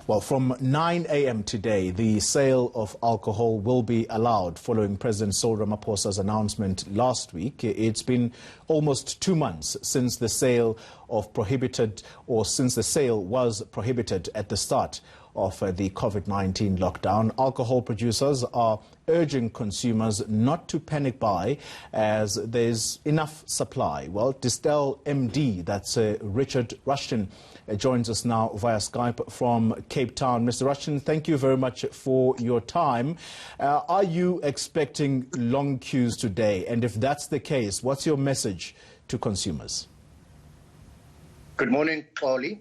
Well, from 9 a.m. today, the sale of alcohol will be allowed following President Cyril Ramaphosa's announcement last week. It's been almost 2 months since the sale was prohibited at the start of the COVID-19 lockdown. Alcohol producers are urging consumers not to panic buy as there's enough supply. Well, Distell MD, that's Richard Rushton, joins us now via Skype from Cape Town. Mr. Rushton, thank you very much for your time. Are you expecting long queues today? And if that's the case, what's your message to consumers? Good morning, Paulie.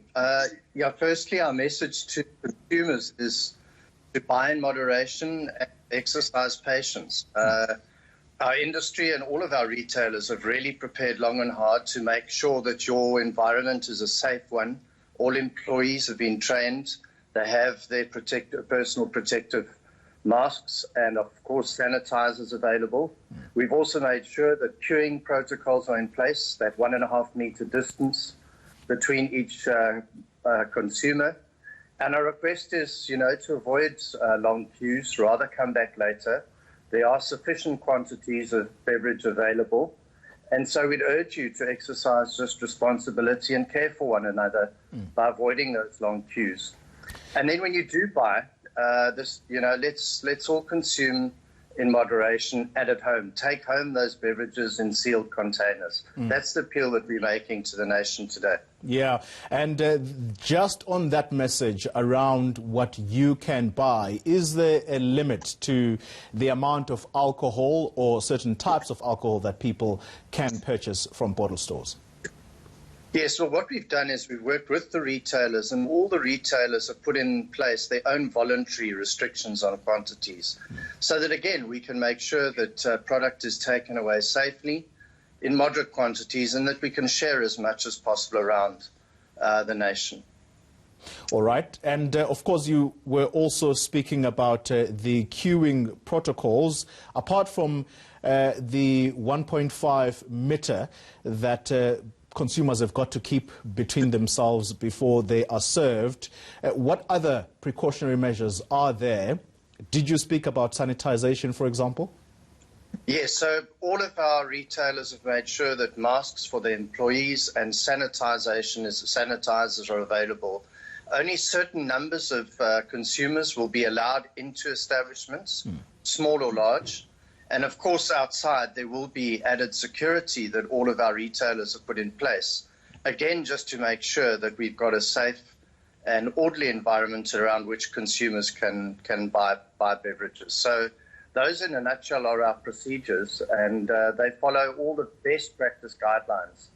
Firstly, our message to consumers is to buy in moderation and exercise patience. Our industry and all of our retailers have really prepared long and hard to make sure that your environment is a safe one. All employees have been trained. They have their personal protective masks and, of course, sanitizers available. We've also made sure that queuing protocols are in place, that 1.5 meter distance between each consumer. And our request is, to avoid long queues, rather come back later. There are sufficient quantities of beverage available. And so we'd urge you to exercise just responsibility and care for one another by avoiding those long queues. And then when you do buy, let's all consume in moderation and at home. Take home those beverages in sealed containers. That's the appeal that we're making to the nation today. Yeah, and just on that message around what you can buy, is there a limit to the amount of alcohol or certain types of alcohol that people can purchase from bottle stores? Yes, well, what we've done is we've worked with the retailers, and all the retailers have put in place their own voluntary restrictions on quantities, so that, again, we can make sure that product is taken away safely in moderate quantities and that we can share as much as possible around the nation. All right. And, of course, you were also speaking about the queuing protocols. Apart from the 1.5 meter that consumers have got to keep between themselves before they are served, what other precautionary measures are there? Did you speak about sanitization, for example? Yes, so all of our retailers have made sure that masks for their employees and sanitizers are available. Only certain numbers of consumers will be allowed into establishments, small or large. And of course, outside, there will be added security that all of our retailers have put in place. Again, just to make sure that we've got a safe and orderly environment around which consumers can buy beverages. So those, in a nutshell, are our procedures, and they follow all the best practice guidelines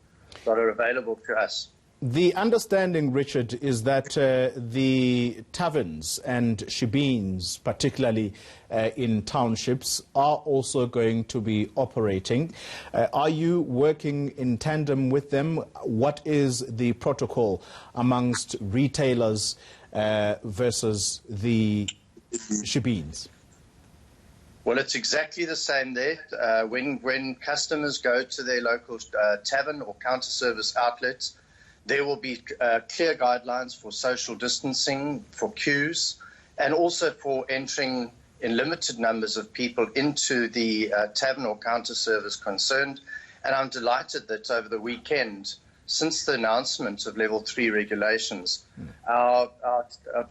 that are available to us. The understanding, Richard, is that the taverns and shebeens, particularly in townships, are also going to be operating. Are you working in tandem with them? What is the protocol amongst retailers versus the shebeens? Well, it's exactly the same there. When customers go to their local tavern or counter service outlets, there will be clear guidelines for social distancing, for queues, and also for entering in limited numbers of people into the tavern or counter service concerned. And I'm delighted that over the weekend, since the announcement of Level 3 regulations, our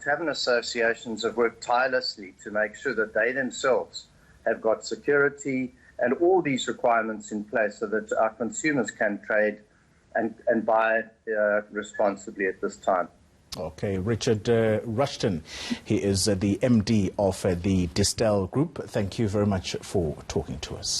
tavern associations have worked tirelessly to make sure that they themselves have got security and all these requirements in place so that our consumers can trade and buy responsibly at this time. Okay, Richard Rushton, he is the MD of the Distell Group. Thank you very much for talking to us.